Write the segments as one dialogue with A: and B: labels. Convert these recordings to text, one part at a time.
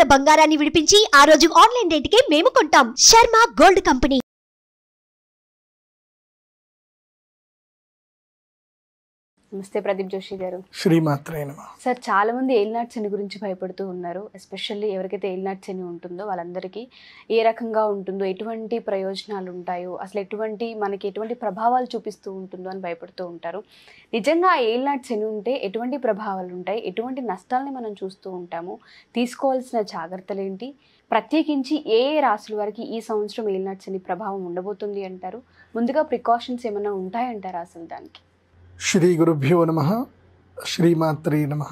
A: ఉన్న బంగారాన్ని విడిపించి ఆ రోజు ఆన్లైన్ రేటుకే మేము కొంటాం. Sharma gold company.
B: నమస్తే ప్రదీప్ జోషి గారు.
C: శ్రీమాత్రే నమః.
B: సార్, చాలా మంది ఏలినాటి శని గురించి భయపడుతూ ఉన్నారు. ఎస్పెషల్లీ ఎవరికైతే ఏలినాటి శని ఉంటుందో వాళ్ళందరికీ ఏ రకంగా ఉంటుందో, ఎటువంటి ప్రయోజనాలు ఉంటాయో, అసలు మనకి ఎటువంటి ప్రభావాలు చూపిస్తూ ఉంటుందో అని భయపడుతూ ఉంటారు. నిజంగా ఏలినాటి శని ఉంటే ఎటువంటి ప్రభావాలు ఉంటాయి, ఎటువంటి నష్టాలని మనం చూస్తూ ఉంటాము, తీసుకోవాల్సిన జాగ్రత్తలు ఏంటి, ప్రత్యేకించి ఏ రాశుల వారికి ఈ సంవత్సరం ఏలినాటి శని ప్రభావం ఉండబోతుంది అంటారు? ముందుగా ప్రికాషన్స్ ఏమైనా ఉంటాయంటారా అసలు దానికి?
C: శ్రీ గురుభ్యో నమః. శ్రీమాత్రే నమః.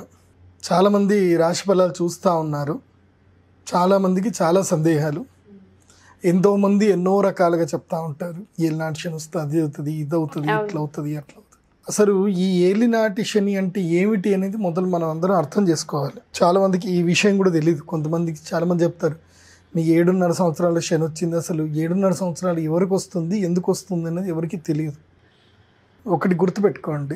C: చాలామంది రాశి ఫలాలు చూస్తూ ఉన్నారు. చాలామందికి చాలా సందేహాలు. ఎంతోమంది ఎన్నో రకాలుగా చెప్తా ఉంటారు. ఏలినాటి శని వస్తుంది, అది అవుతుంది, ఇది అవుతుంది, ఇట్లా అవుతుంది, అట్లా అవుతుంది. అసలు ఈ ఏలినాటి శని అంటే ఏమిటి అనేది మొదలు మనం అందరం అర్థం చేసుకోవాలి. చాలామందికి ఈ విషయం కూడా తెలియదు. కొంతమందికి చాలామంది చెప్తారు, మీ 7.5 సంవత్సరాల శని వచ్చింది. అసలు 7.5 సంవత్సరాలు ఎవరికి వస్తుంది, ఎందుకు వస్తుంది అనేది ఎవరికి తెలియదు. ఒకటి గుర్తుపెట్టుకోండి,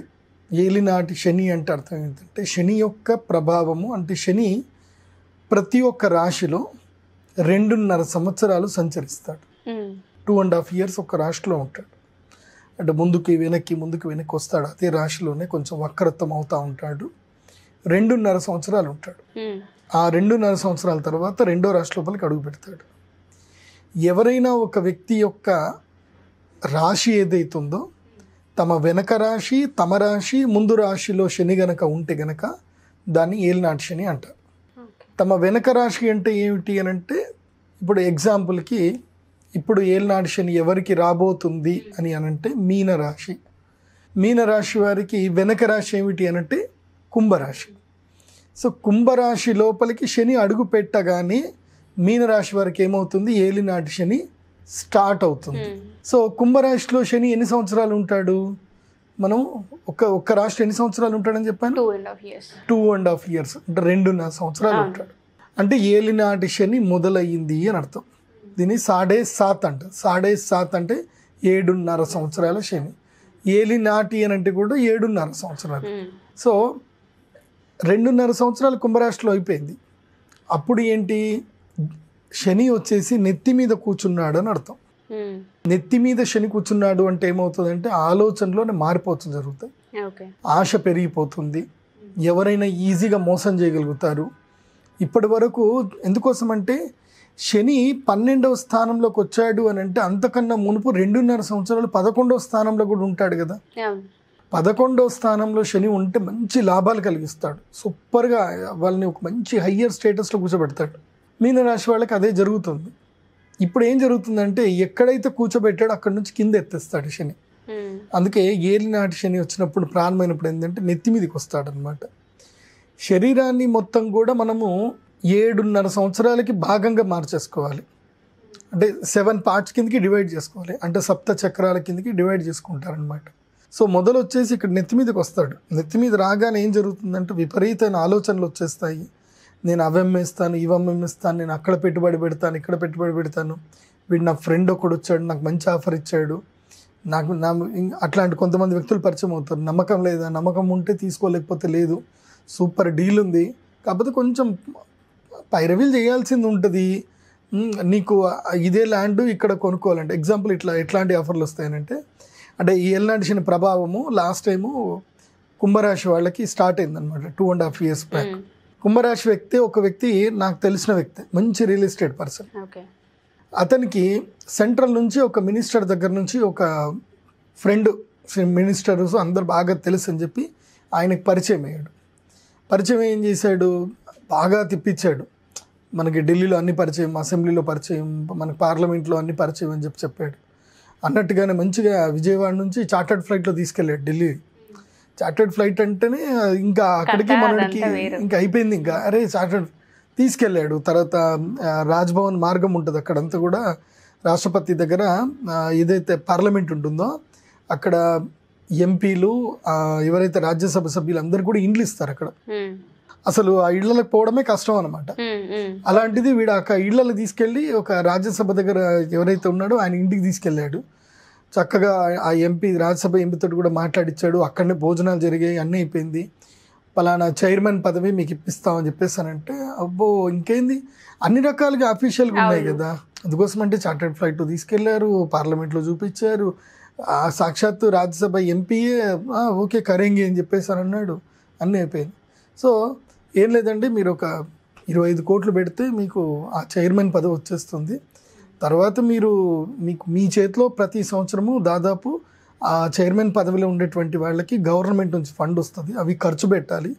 C: ఏలినాటి శని అంటే అర్థం ఏంటంటే శని యొక్క ప్రభావము. అంటే శని ప్రతి ఒక్క రాశిలో 2.5 సంవత్సరాలు సంచరిస్తాడు. 2.5 years ఒక రాశిలో ఉంటాడు. అంటే ముందుకు వెనక్కి వస్తాడు. అదే రాశిలోనే కొంచెం వక్రత్వం అవుతూ ఉంటాడు. 2.5 సంవత్సరాలు ఉంటాడు. ఆ 2.5 సంవత్సరాల తర్వాత రెండో రాశి లోపలికి అడుగు పెడతాడు. ఎవరైనా ఒక వ్యక్తి యొక్క రాశి ఏదైతుందో, తమ వెనక రాశి, తమ రాశి, ముందు రాశిలో శని గనక ఉంటే గనక దాన్ని ఏలినాటి శని అంటారు. తమ వెనక రాశి అంటే ఏమిటి అని అంటే, ఇప్పుడు ఎగ్జాంపుల్కి ఇప్పుడు ఏలినాటి శని ఎవరికి రాబోతుంది అని అనంటే మీనరాశి. మీనరాశి వారికి వెనక రాశి ఏమిటి అనంటే కుంభరాశి. సో కుంభరాశి లోపలికి శని అడుగు పెట్టగానే మీనరాశి వారికి ఏమవుతుంది, ఏలినాటి శని స్టార్ట్ అవుతుంది. సో కుంభరాశిలో శని ఎన్ని సంవత్సరాలు ఉంటాడు? మనం ఒక్క రాశి ఎన్ని సంవత్సరాలు ఉంటాడని చెప్పాను? 2.5 years. అంటే 2.5 సంవత్సరాలు ఉంటాడు. అంటే ఏలినాటి శని మొదలయ్యింది అని అర్థం. దీన్ని 7.5 అంట. 7.5 అంటే 7.5 సంవత్సరాల శని. ఏలినాటి అని అంటే కూడా 7.5 సంవత్సరాలు. సో 2.5 సంవత్సరాలు కుంభరాశిలో అయిపోయింది. అప్పుడు ఏంటి, శని వచ్చేసి నెత్తి మీద కూర్చున్నాడు అని అర్థం. నెత్తి మీద శని కూర్చున్నాడు అంటే ఏమవుతుందంటే ఆలోచనలోనే మార్పు జరుగుతాయి. ఆశ పెరిగిపోతుంది. ఎవరైనా ఈజీగా మోసం చేయగలుగుతారు. ఇప్పటి వరకు ఎందుకోసం అంటే శని 12వ స్థానంలోకి వచ్చాడు అని అంటే అంతకన్నా మునుపు 2.5 సంవత్సరాలు 11వ స్థానంలో కూడా ఉంటాడు కదా. 11వ స్థానంలో శని ఉంటే మంచి లాభాలు కలిగిస్తాడు. సూపర్గా వాళ్ళని ఒక మంచి హయ్యర్ స్టేటస్లో కూర్చోబెడతాడు. మీనరాశి వాళ్ళకి అదే జరుగుతుంది. ఇప్పుడు ఏం జరుగుతుందంటే ఎక్కడైతే కూర్చోబెట్టాడో అక్కడి నుంచి కింద ఎత్తేస్తాడు శని. అందుకే ఏలినాటి శని వచ్చినప్పుడు ప్రారంభమైనప్పుడు ఏంటంటే నెత్తి మీదకి వస్తాడు అనమాట. శరీరాన్ని మొత్తం కూడా మనము 7.5 సంవత్సరాలకి భాగంగా మార్చేసుకోవాలి. అంటే 7 parts కిందకి డివైడ్ చేసుకోవాలి. అంటే సప్త చక్రాల కిందకి డివైడ్ చేసుకుంటారనమాట. సో మొదలు వచ్చేసి ఇక్కడ నెత్తి మీదకి వస్తాడు. నెత్తి మీద రాగానే ఏం జరుగుతుందంటే విపరీతమైన ఆలోచనలు వచ్చేస్తాయి. నేను అవమ్మేస్తాను, ఇవమ్మేస్తాను, నేను అక్కడ పెట్టుబడి పెడతాను, ఇక్కడ పెట్టుబడి పెడతాను, వీడు నా ఫ్రెండ్ ఒకడు వచ్చాడు, నాకు మంచి ఆఫర్ ఇచ్చాడు, అట్లాంటి కొంతమంది వ్యక్తులు పరిచయం అవుతారు. నమ్మకం లేదా, నమ్మకం ఉంటే తీసుకోలేకపోతే లేదు, సూపర్ డీల్ ఉంది, కాకపోతే కొంచెం పైరవీలు చేయాల్సింది ఉంటుంది, నీకు ఇదే ల్యాండ్ ఇక్కడ కొనుక్కోవాలంటే. ఎగ్జాంపుల్ ఎట్లాంటి ఆఫర్లు వస్తాయనంటే, అంటే ఈ ఏలినాటి శని ప్రభావము లాస్ట్ టైము కుంభరాశి వాళ్ళకి స్టార్ట్ అయిందనమాట 2.5 years బ్యాక్. కుంభరాశి ఒక వ్యక్తి నాకు తెలిసిన వ్యక్తి, మంచి రియల్ ఎస్టేట్ పర్సన్. అతనికి సెంట్రల్ నుంచి ఒక మినిస్టర్ దగ్గర నుంచి ఒక ఫ్రెండ్ మినిస్టర్స్ అందరు బాగా తెలుసు అని చెప్పి ఆయనకు పరిచయం అయ్యాడు. పరిచయం ఏం చేశాడు, బాగా తిప్పించాడు. మనకి ఢిల్లీలో అన్ని పరిచయం, అసెంబ్లీలో పరిచయం, మనకి పార్లమెంట్లో అన్ని పరిచయం అని చెప్పాడు. అన్నట్టుగానే మంచిగా విజయవాడ నుంచి చార్టర్డ్ ఫ్లైట్లో తీసుకెళ్ళాడు ఢిల్లీ. చార్టర్డ్ ఫ్లైట్ అంటేనే ఇంకా అక్కడికి మనకి ఇంకా అయిపోయింది. ఇంకా అరే చార్టర్డ్ తీసుకెళ్ళాడు. తర్వాత రాజ్భవన్ మార్గం ఉంటుంది, అక్కడంతా కూడా రాష్ట్రపతి దగ్గర ఏదైతే పార్లమెంట్ ఉంటుందో అక్కడ ఎంపీలు ఎవరైతే రాజ్యసభ సభ్యులు అందరు కూడా ఇండ్లు ఇస్తారు అక్కడ. అసలు ఆ ఇళ్లకు పోవడమే కష్టం అనమాట. అలాంటిది వీడు ఆ ఇళ్లలో తీసుకెళ్ళి ఒక రాజ్యసభ దగ్గర ఎవరైతే ఉన్నాడో ఆయన ఇంటికి తీసుకెళ్ళాడు. చక్కగా ఆ ఎంపీ రాజ్యసభ ఎంపీతో కూడా మాట్లాడిచ్చాడు. అక్కడనే భోజనాలు జరిగాయి, అన్నీ అయిపోయింది. పలానా చైర్మన్ పదవి మీకు ఇప్పిస్తామని చెప్పేసానంటే అబ్బో ఇంకేంది, అన్ని రకాలుగా అఫీషియల్గా ఉన్నాయి కదా. అందుకోసం అంటే చార్టెడ్ ఫ్లైట్ తీసుకెళ్లారు, పార్లమెంట్లో చూపించారు, సాక్షాత్తు రాజ్యసభ ఎంపీయే ఓకే కరేంగి అని చెప్పేసి అన్నాడు, అన్నీ అయిపోయింది. సో ఏం లేదండి, మీరు ఒక 25 కోట్లు పెడితే మీకు ఆ చైర్మన్ పదవి వచ్చేస్తుంది. తర్వాత మీకు మీ చేతిలో ప్రతి సంవత్సరము దాదాపు ఆ చైర్మన్ పదవిలో ఉండేటువంటి వాళ్ళకి గవర్నమెంట్ నుంచి ఫండ్ వస్తుంది, అవి ఖర్చు పెట్టాలి,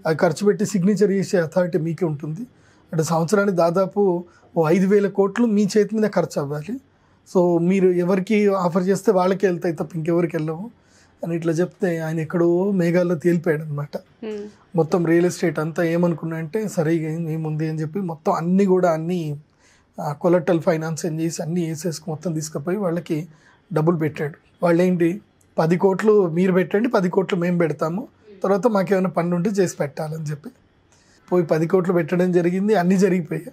C: అవి ఖర్చు పెట్టి సిగ్నేచర్ చేసే అథారిటీ మీకే ఉంటుంది. అంటే సంవత్సరానికి దాదాపు 5,000 కోట్లు మీ చేతి మీద ఖర్చు అవ్వాలి. సో మీరు ఎవరికి ఆఫర్ చేస్తే వాళ్ళకే వెళ్తాయి తప్ప ఇంకెవరికి వెళ్ళవు అని ఇట్లా చెప్తే ఆయన ఎక్కడో మేఘాల్లో తేలిపోయాడు అనమాట. మొత్తం రియల్ ఎస్టేట్ అంతా ఏమనుకున్నా అంటే సరిగా ఏముంది అని చెప్పి మొత్తం అన్నీ కొలెక్టల్ ఫైనాన్స్ ఏం చేసి అన్నీ వేసేసుకు మొత్తం తీసుకుపోయి వాళ్ళకి డబ్బులు పెట్టాడు. వాళ్ళు ఏంటి 10 కోట్లు మీరు పెట్టండి, 10 కోట్లు మేము పెడతాము, తర్వాత మాకేమైనా పన్ను ఉంటే చేసి పెట్టాలని చెప్పి పోయి 10 కోట్లు పెట్టడం జరిగింది. అన్నీ జరిగిపోయాయి.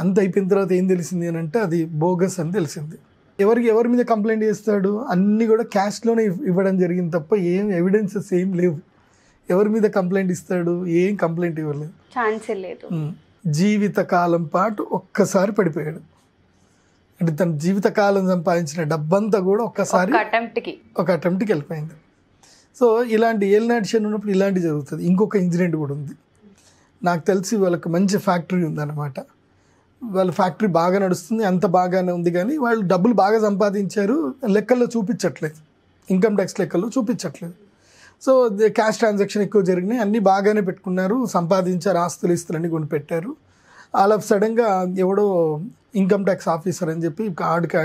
C: అంత అయిపోయిన తర్వాత ఏం తెలిసింది అని అంటే అది బోగస్ అని తెలిసింది. ఎవరి మీద కంప్లైంట్ చేస్తాడు, అన్నీ కూడా క్యాష్లోనే ఇవ్వడం జరిగింది తప్ప ఏం ఎవిడెన్సెస్ ఏం లేవు. ఎవరి మీద కంప్లైంట్ ఇస్తాడు, ఏం కంప్లైంట్ ఇవ్వలేదు,
B: ఛాన్సే లేదు.
C: జీవితకాలం పాటు ఒక్కసారి పడిపోయాడు. అంటే తన జీవితకాలం సంపాదించిన డబ్బంతా కూడా ఒక్కసారి ఒక అటెంప్ట్కి వెళ్ళిపోయింది. సో ఇలాంటి ఏలినాటి శని ఉన్నప్పుడు ఇలాంటివి జరుగుతుంది. ఇంకొక ఇన్సిడెంట్ కూడా ఉంది. నాకు తెలిసి వాళ్ళకి మంచి ఫ్యాక్టరీ ఉందన్నమాట. వాళ్ళ ఫ్యాక్టరీ బాగా నడుస్తుంది, అంత బాగానే ఉంది, కానీ వాళ్ళు డబ్బులు బాగా సంపాదించారు, లెక్కల్లో చూపించట్లేదు, ఇన్కమ్ ట్యాక్స్ లెక్కల్లో చూపించట్లేదు. సో క్యాష్ ట్రాన్సాక్షన్ ఎక్కువ జరిగినాయి, అన్నీ బాగానే పెట్టుకున్నారు, సంపాదించారు, ఆస్తులు ఇస్తులన్నీ కొని పెట్టారు. అలా సడన్గా ఎవడో ఇన్కమ్ ట్యాక్స్ ఆఫీసర్ అని చెప్పి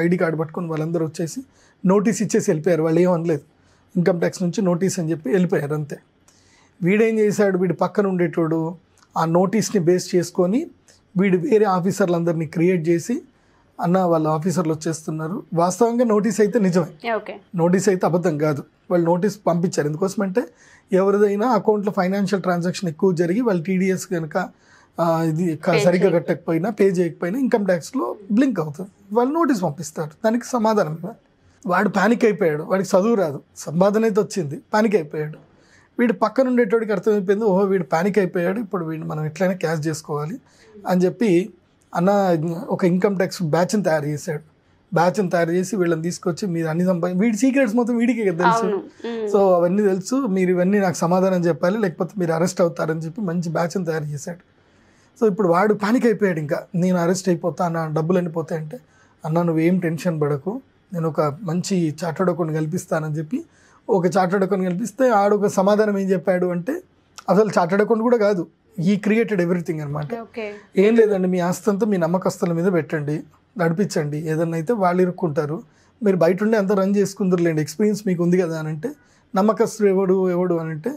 C: ఐడి కార్డు పట్టుకొని వాళ్ళందరూ వచ్చేసి నోటీస్ ఇచ్చేసి వెళ్ళిపోయారు. వాళ్ళు ఏమనలేదు, ఇన్కమ్ ట్యాక్స్ నుంచి నోటీస్ అని చెప్పి వెళ్ళిపోయారు అంతే. వీడేం చేశాడు, వీడి పక్కన ఉండేటోడు ఆ నోటీస్ని బేస్ చేసుకొని వీడు వేరే ఆఫీసర్లందరినీ క్రియేట్ చేసి వాళ్ళ ఆఫీసర్లు వచ్చేస్తున్నారు. వాస్తవంగా నోటీస్ అయితే నిజమే, నోటీస్ అయితే అబద్ధం కాదు. వాళ్ళు నోటీస్ పంపించారు. ఎందుకోసమంటే ఎవరిదైనా అకౌంట్లో ఫైనాన్షియల్ ట్రాన్సాక్షన్ ఎక్కువ జరిగి వాళ్ళు టీడీఎస్ కనుక ఇది సరిగ్గా కట్టకపోయినా పే చేయకపోయినా ఇన్కమ్ ట్యాక్స్లో బ్లింక్ అవుతుంది, వాళ్ళు నోటీస్ పంపిస్తారు, దానికి సమాధానం ఇవ్వాలి. వాడు ప్యానిక్ అయిపోయాడు, వాడికి చదువు రాదు, సంపాదన అయితే వచ్చింది, ప్యానిక్ అయిపోయాడు. వీడు పక్కన ఉండేటోడికి అర్థమైపోయింది, ఓహో వీడు ప్యానిక్ అయిపోయాడు, ఇప్పుడు వీడు మనం ఎట్లయినా క్యాష్ చేసుకోవాలి అని చెప్పి ఒక ఇన్కమ్ ట్యాక్స్ బ్యాచ్ని తయారు చేశాడు. బ్యాచ్ని తయారు చేసి వీళ్ళని తీసుకొచ్చి మీరు అన్ని వీడి సీక్రెట్స్ మొత్తం వీడికే తెలుసు. సో అవన్నీ తెలుసు, మీరు ఇవన్నీ నాకు సమాధానం చెప్పాలి, లేకపోతే మీరు అరెస్ట్ అవుతారని చెప్పి మంచి బ్యాచ్ని తయారు చేశాడు. సో ఇప్పుడు వాడు పానిక్ అయిపోయాడు, ఇంకా నేను అరెస్ట్ అయిపోతా, నా డబ్బులు వెళ్ళిపోతాయి అంటే, నువ్వేం టెన్షన్ పడకు, నేను ఒక మంచి చార్టర్డ్ అకౌంట్ కల్పిస్తానని చెప్పి ఒక చార్టర్డ్ అకౌంట్ కల్పిస్తే ఆడొక సమాధానం ఏం చెప్పాడు అంటే, అసలు చార్టర్డ్ అకౌంట్ కూడా కాదు, ఈ క్రియేటెడ్ ఎవ్రీథింగ్ అనమాట. ఏం లేదండి, మీ ఆస్తి అంతా మీ నమ్మకస్తుల మీద పెట్టండి, నడిపించండి, ఏదన్నా అయితే వాళ్ళు ఇరుక్కుంటారు, మీరు బయట ఉండి అంతా రన్ చేసుకుందరులేండి, ఎక్స్పీరియన్స్ మీకు ఉంది కదా అని అంటే, నమ్మకస్తుడు ఎవడు అని అంటే,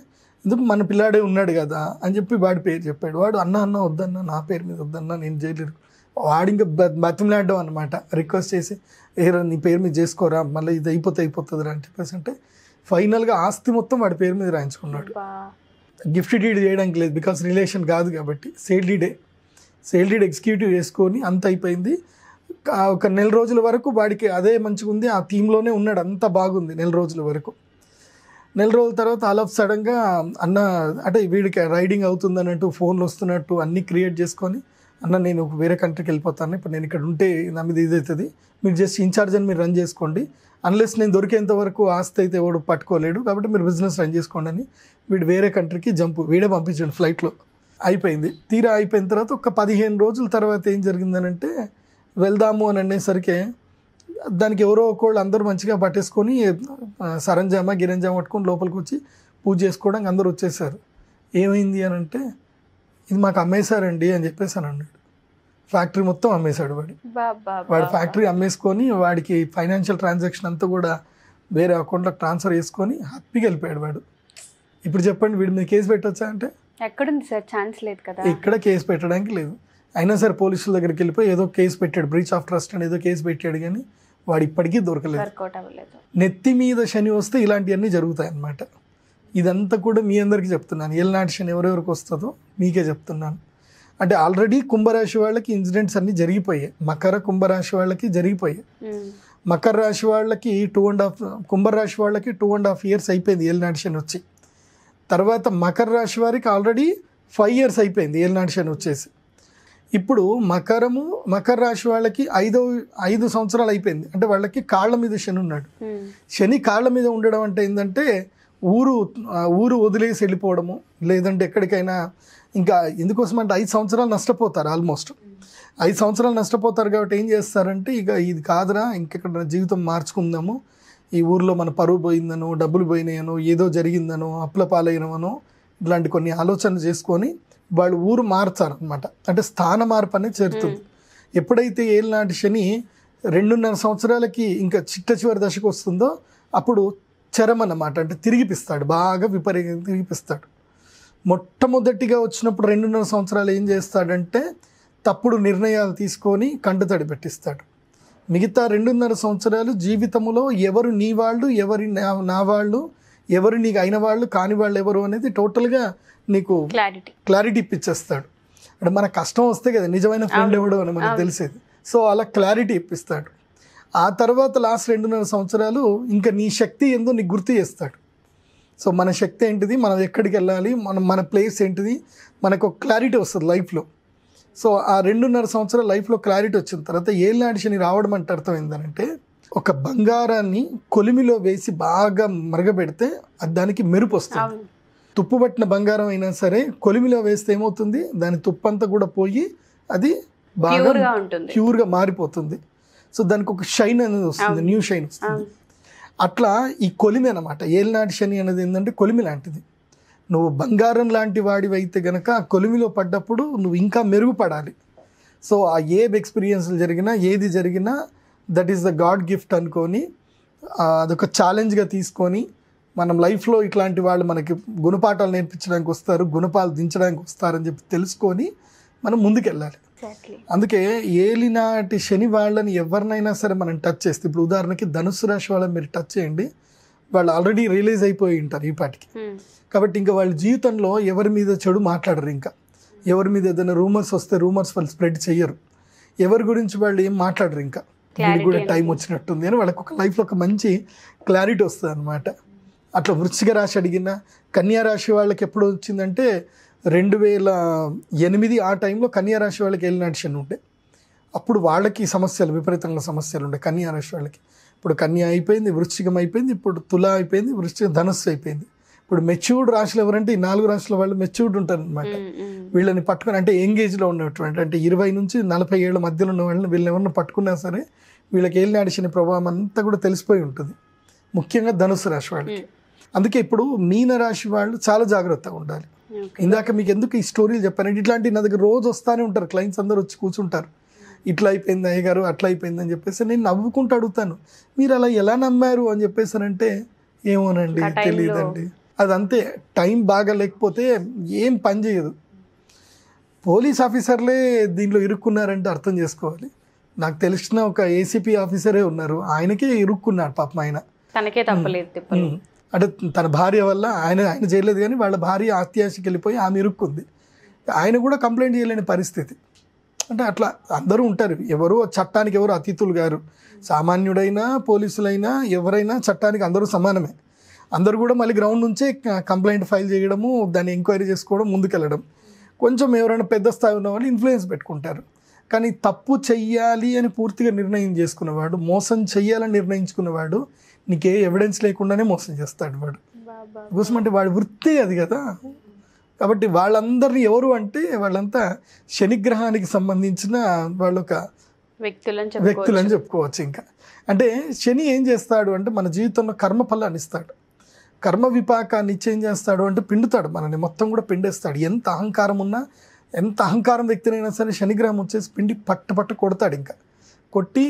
C: ఎందుకు మన పిల్లాడే ఉన్నాడు కదా అని చెప్పి వాడి పేరు చెప్పాడు. వాడు అన్న వద్దన్నా, నా పేరు మీద వద్దన్నా, నేను జైలు వాడు ఇంకా బతిమలాడడం అనమాట, రిక్వెస్ట్ చేసి నీ పేరు మీద చేసుకోరా, మళ్ళీ ఇది అయిపోతుంది అని చెప్పేసి అంటే ఫైనల్గా ఆస్తి మొత్తం వాడి పేరు మీద రాయించుకున్నాడు. గిఫ్ట్ డీడ్ చేయడానికి లేదు, బికాస్ రిలేషన్ కాదు కాబట్టి సేల్ డీడ్ ఎగ్జిక్యూటివ్ చేసుకొని అంత అయిపోయింది. ఒక 1 నెల రోజుల వరకు వాడికి అదే మంచిగా ఉంది, ఆ థీమ్లోనే ఉన్నాడు, అంత బాగుంది 1 నెల రోజుల వరకు. 1 నెల రోజుల తర్వాత ఆల్ ఆఫ్ సడన్గా అంటే వీడికి రైడింగ్ అవుతుంది అన్నట్టు ఫోన్లు వస్తున్నట్టు అన్నీ క్రియేట్ చేసుకొని, నేను వేరే కంట్రీకి వెళ్ళిపోతాను, ఇప్పుడు నేను ఇక్కడ ఉంటే నా మీద ఇది అవుతుంది, మీరు జస్ట్ ఇన్ఛార్జ్ అని మీరు రన్ చేసుకోండి, అన్లెస్ నేను దొరికేంత వరకు ఆస్తి అయితే ఎవడు పట్టుకోలేడు, కాబట్టి మీరు బిజినెస్ రన్ చేసుకోండి అని వీడు వేరే కంట్రీకి వీడే పంపించాడు ఫ్లైట్లో. అయిపోయింది. తీరా అయిపోయిన తర్వాత ఒక 15 రోజుల తర్వాత ఏం జరిగిందనంటే, వెళ్దాము అని అనేసరికి దానికి ఎవరో ఒకళ్ళు అందరూ మంచిగా పట్టేసుకొని సరంజామా గిరంజామా పట్టుకొని లోపలికి వచ్చి పూజ చేసుకోవడానికి అందరూ వచ్చేసారు. ఏమైంది అని అంటే, ఇది మాకు అమ్మేశారండి అని చెప్పేసి అని అన్నాడు. ఫ్యాక్టరీ మొత్తం అమ్మేశాడు వాడు ఫ్యాక్టరీ అమ్మేసుకొని వాడికి ఫైనాన్షియల్ ట్రాన్సాక్షన్ అంతా కూడా వేరే అకౌంట్లోకి ట్రాన్స్ఫర్ చేసుకొని హ్యాపీగా వెళ్ళిపోయాడు వాడు. ఇప్పుడు చెప్పండి, వీడి మీద కేసు పెట్టొచ్చా అంటే
B: ఎక్కడుంది సార్, ఛాన్స్ లేదు కదా,
C: ఎక్కడ కేసు పెట్టడానికి లేదు. అయినా సరే పోలీసుల దగ్గరికి వెళ్ళిపోయి ఏదో కేసు పెట్టాడు, బ్రీచ్ ఆఫ్ ట్రస్ట్ అని ఏదో కేసు పెట్టాడు, కానీ వాడు ఇప్పటికీ దొరకలేదు. నెత్తి మీద శని వస్తే ఇలాంటివన్నీ జరుగుతాయి అన్నమాట. ఇదంతా కూడా మీ అందరికీ చెప్తున్నాను, ఏలినాటి శని ఎవరెవరికి వస్తుందో మీకే చెప్తున్నాను. అంటే ఆల్రెడీ కుంభరాశి వాళ్ళకి ఇన్సిడెంట్స్ అన్నీ జరిగిపోయాయి, కుంభరాశి వాళ్ళకి జరిగిపోయాయి. మకర రాశి వాళ్ళకి 2.5 కుంభరాశి వాళ్ళకి 2.5 years అయిపోయింది ఏలినాటి శని వచ్చి. తర్వాత మకర రాశి వారికి ఆల్రెడీ 5 years అయిపోయింది ఏలినాటి శని వచ్చేసి. ఇప్పుడు మకర రాశి వాళ్ళకి 5 సంవత్సరాలు అయిపోయింది. అంటే వాళ్ళకి కాళ్ళ మీద శని ఉన్నాడు. శని కాళ్ళ మీద ఉండడం అంటే ఏంటంటే ఊరు వదిలేసి వెళ్ళిపోవడము, లేదంటే ఎక్కడికైనా ఇంకా ఎందుకోసం అంటే 5 సంవత్సరాలు నష్టపోతారు. ఆల్మోస్ట్ 5 సంవత్సరాలు నష్టపోతారు. కాబట్టి ఏం చేస్తారంటే ఇక ఇది కాదురా, ఇంకెక్కడ జీవితం మార్చుకుందాము, ఈ ఊర్లో మన పరువు పోయిందనో, డబ్బులు పోయినాయనో, ఏదో జరిగిందనో, అప్పుల పాలైనవనో, ఇట్లాంటి కొన్ని ఆలోచనలు చేసుకొని వాళ్ళు ఊరు మార్చారనమాట. అంటే స్థాన మార్పు అనేది చేరుతుంది. ఎప్పుడైతే ఏలినాటి శని 2.5 సంవత్సరాలకి ఇంకా చివరి దశకు వస్తుందో అప్పుడు చరం అన్నమాట. అంటే తిరిగిపిస్తాడు, బాగా విపరీతంగా తిరిగిపిస్తాడు. మొట్టమొదటిగా వచ్చినప్పుడు 2.5 సంవత్సరాలు ఏం చేస్తాడంటే తప్పుడు నిర్ణయాలు తీసుకొని కంటతడి పెట్టిస్తాడు. మిగతా 2.5 సంవత్సరాలు జీవితంలో ఎవరు నీ వాళ్ళు, ఎవరి నా వాళ్ళు, ఎవరు నీకు అయిన వాళ్ళు, కాని వాళ్ళు ఎవరు అనేది టోటల్గా నీకు క్లారిటీ ఇప్పించేస్తాడు. అంటే మన కష్టం వస్తే కదా నిజమైన ఫ్రెండ్ ఎవడు అని మనకు తెలిసేది. సో అలా క్లారిటీ ఇప్పిస్తాడు. ఆ తర్వాత లాస్ట్ 2.5 సంవత్సరాలు ఇంకా నీ శక్తి ఏందో నీకు గుర్తు చేస్తాడు. సో మన శక్తి ఏంటిది, మనం ఎక్కడికి వెళ్ళాలి, మన ప్లేస్ ఏంటిది, మనకు ఒక క్లారిటీ వస్తుంది లైఫ్లో. సో ఆ 2.5 సంవత్సరాల లైఫ్లో క్లారిటీ వచ్చిన తర్వాత ఏలినాటి శని రావడం అంటే అర్థం ఏంటంటే ఒక బంగారాన్ని కొలిమిలో వేసి బాగా మరగబెడితే అది దానికి మెరుపు వస్తుంది. తుప్పు పట్టిన బంగారం అయినా సరే కొలిమిలో వేస్తే ఏమవుతుంది, దాని తుప్పంతా కూడా పోయి అది బాగా ప్యూర్గా మారిపోతుంది. సో దానికి ఒక షైన్ అనేది వస్తుంది, న్యూ షైన్ వస్తుంది. అట్లా ఈ కొలిమి అనమాట. ఏలినాటి శని అనేది ఏంటంటే కొలిమి లాంటిది. నువ్వు బంగారం లాంటి వాడివి అయితే గనక ఆ కొలిమిలో పడ్డప్పుడు నువ్వు ఇంకా మెరుగుపడాలి. సో ఆ ఎక్స్పీరియన్స్లు జరిగినా ఏది జరిగినా that is the God gift అనుకొని అదొక ఛాలెంజ్గా తీసుకొని మనం లైఫ్లో ఇట్లాంటి వాళ్ళు మనకి గుణపాఠాలు నేర్పించడానికి వస్తారు, గుణపాలు దించడానికి వస్తారని చెప్పి తెలుసుకొని మనం ముందుకెళ్ళాలి. అందుకే ఏలినాటి శని వాళ్ళని ఎవరినైనా సరే మనం టచ్ చేస్తే, ఇప్పుడు ఉదాహరణకి ధనుసు రాశి వాళ్ళని మీరు టచ్ చేయండి, వాళ్ళు ఆల్రెడీ రియలైజ్ అయిపోయి ఉంటారు ఈ పాటికి. కాబట్టి ఇంకా వాళ్ళ జీవితంలో ఎవరి మీద చెడు మాట్లాడరు. ఇంకా ఎవరి మీద ఏదైనా రూమర్స్ వస్తే రూమర్స్ వాళ్ళు స్ప్రెడ్ చెయ్యరు. ఎవరి గురించి వాళ్ళు ఏం మాట్లాడరు. ఇంకా వీళ్ళకి కూడా టైం వచ్చినట్టుంది అని వాళ్ళకి ఒక లైఫ్లో ఒక మంచి క్లారిటీ వస్తుంది అనమాట. అట్లా వృశ్చిక రాశి అడిగిన కన్యా రాశి వాళ్ళకి ఎప్పుడు వచ్చిందంటే 2008 ఆ టైంలో కన్యా రాశి వాళ్ళకి ఏలినాటి శని ఉండే. అప్పుడు వాళ్ళకి సమస్యలు, విపరీతంగా సమస్యలు ఉండే కన్యా రాశి వాళ్ళకి. ఇప్పుడు కన్యా అయిపోయింది, వృశ్చికం అయిపోయింది, ఇప్పుడు తుల అయిపోయింది, ధనుస్సు అయిపోయింది. ఇప్పుడు మెచ్యూర్డ్ రాశులు ఎవరంటే ఈ 4 రాశుల వాళ్ళు మెచ్యూర్డ్ ఉంటారు అనమాట. వీళ్ళని పట్టుకొని అంటే ఎంగేజ్లో ఉన్నటువంటి అంటే 20 నుంచి 40 ఏళ్ళ మధ్యలో ఉన్న వాళ్ళని వీళ్ళని ఎవరిని పట్టుకున్నా సరే వీళ్ళకి ఏలినాటి శని ప్రభావం అంతా కూడా తెలిసిపోయి ఉంటుంది, ముఖ్యంగా ధనుసు రాశి వాళ్ళకి. అందుకే ఇప్పుడు మీన రాశి వాళ్ళు చాలా జాగ్రత్తగా ఉండాలి. ఇందాక మీకు ఎందుకు ఈ స్టోరీలు చెప్పానంటే ఇట్లాంటి నా దగ్గర రోజు వస్తూనే ఉంటారు క్లయింట్స్, అందరూ వచ్చి కూర్చుంటారు, ఇట్లా అయిపోయింది అయ్యగారు, అట్లా అయిపోయింది అని చెప్పేసి. నేను నవ్వుకుంటూ అడుగుతాను, మీరు అలా ఎలా నమ్మారు అని చెప్పేసానంటే ఏమోనండి తెలియదండి. అదంతే, టైం బాగా లేకపోతే ఏం పని చేయదు. పోలీస్ ఆఫీసర్లే దీంట్లో ఇరుక్కున్నారంటే అర్థం చేసుకోవాలి. నాకు తెలిసిన ఒక ఏసీపీ ఆఫీసరే ఉన్నారు, ఆయనకే ఇరుక్కున్నాడు పాపం. ఆయన
B: తనకే తప్పలేదు
C: అంటే తన భార్య వల్ల ఆయన చేయలేదు, కానీ వాళ్ళ భార్య అత్యాశకి వెళ్ళిపోయి ఆమె ఇరుక్కుంది. ఆయన కూడా కంప్లైంట్ చేయలేని పరిస్థితి. అంటే అట్లా అందరూ ఉంటారు, ఎవరు చట్టానికి ఎవరు అతిథులు గారు. సామాన్యుడైనా పోలీసులైనా ఎవరైనా చట్టానికి అందరూ సమానమే. అందరూ కూడా మళ్ళీ గ్రౌండ్ నుంచే కంప్లైంట్ ఫైల్ చేయడము, దాన్ని ఎంక్వైరీ చేసుకోవడం, ముందుకెళ్ళడం. కొంచెం ఎవరైనా పెద్ద స్థాయి ఉన్న వాళ్ళు ఇన్ఫ్లుయెన్స్ పెట్టుకుంటారు. కానీ తప్పు చెయ్యాలి అని పూర్తిగా నిర్ణయం చేసుకున్నవాడు, మోసం చెయ్యాలని నిర్ణయించుకున్నవాడు నీకే ఎవిడెన్స్ లేకుండానే మోసం చేస్తాడు వాడు. కోసం అంటే వాడి వృత్తి అది కదా. కాబట్టి వాళ్ళందరినీ ఎవరు అంటే వాళ్ళంతా శనిగ్రహానికి సంబంధించిన వాళ్ళొక వ్యక్తులని చెప్పుకోవచ్చు. ఇంకా అంటే శని ఏం చేస్తాడు అంటే మన జీవితంలో కర్మఫలాన్ని ఇస్తాడు, కర్మ విపాకాన్ని ఇచ్చి ఏం చేస్తాడు అంటే పిండుతాడు, మనని మొత్తం కూడా పిండేస్తాడు. ఎంత అహంకారం ఉన్నా, ఎంత అహంకారం వ్యక్తినైనా సరే శనిగ్రహం వచ్చేసి పిండి పట్టు కొడతాడు. ఇంకా కొట్టి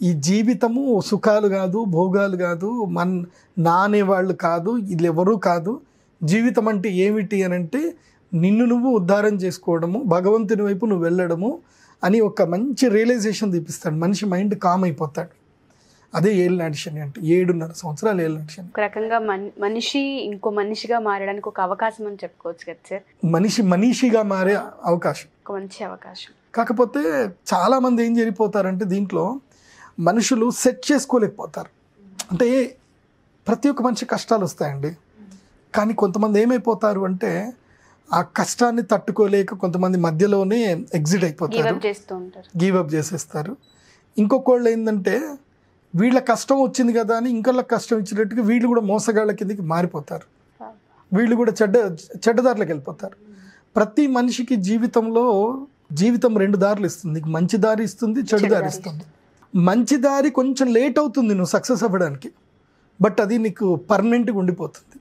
C: ఈ జీవితము సుఖాలు కాదు, భోగాలు కాదు, నానేవాళ్ళు కాదు, ఇది ఎవరూ కాదు. జీవితం అంటే ఏమిటి అని అంటే నిన్ను నువ్వు ఉద్ధారం చేసుకోవడము, భగవంతుని వైపు నువ్వు వెళ్ళడము అని ఒక మంచి రియలైజేషన్ తీపిస్తాడు. మనిషి మైండ్ కామ్ అయిపోతాడు. అదే ఏలినాటి శని అంటే 7.5 సంవత్సరాలు ఏలినాటి శని.
B: ఒక రకంగా మనిషి ఇంకో మనిషిగా మారడానికి ఒక అవకాశం అని చెప్పుకోవచ్చు కదా సార్.
C: మనిషిగా మారే అవకాశం,
B: ఒక మంచి అవకాశం.
C: కాకపోతే చాలామంది ఏం జరిగిపోతారంటే దీంట్లో మనుషులు సెట్ చేసుకోలేకపోతారు. అంటే ప్రతి ఒక్క మనిషి కష్టాలు వస్తాయండి. కానీ కొంతమంది ఏమైపోతారు అంటే ఆ కష్టాన్ని తట్టుకోలేక కొంతమంది మధ్యలోనే ఎగ్జిట్ అయిపోతారు, గివ్ అప్ చేసేస్తారు. ఇంకొకళ్ళు ఏంటంటే వీళ్ళ కష్టం వచ్చింది కదా అని ఇంకొకళ్ళకి కష్టం ఇచ్చినట్టుగా వీళ్ళు కూడా మోసగాళ్ళ కిందకి మారిపోతారు, వీళ్ళు కూడా చెడ్డదారులకు వెళ్ళిపోతారు. ప్రతి మనిషికి జీవితం 2 దారులు ఇస్తుంది, నీకు మంచి దారి ఇస్తుంది, చెడు దారి ఇస్తుంది. మంచి దారి కొంచెం లేట్ అవుతుంది నువ్వు సక్సెస్ అవ్వడానికి, బట్ అది నీకు పర్మనెంట్గా ఉండిపోతుంది.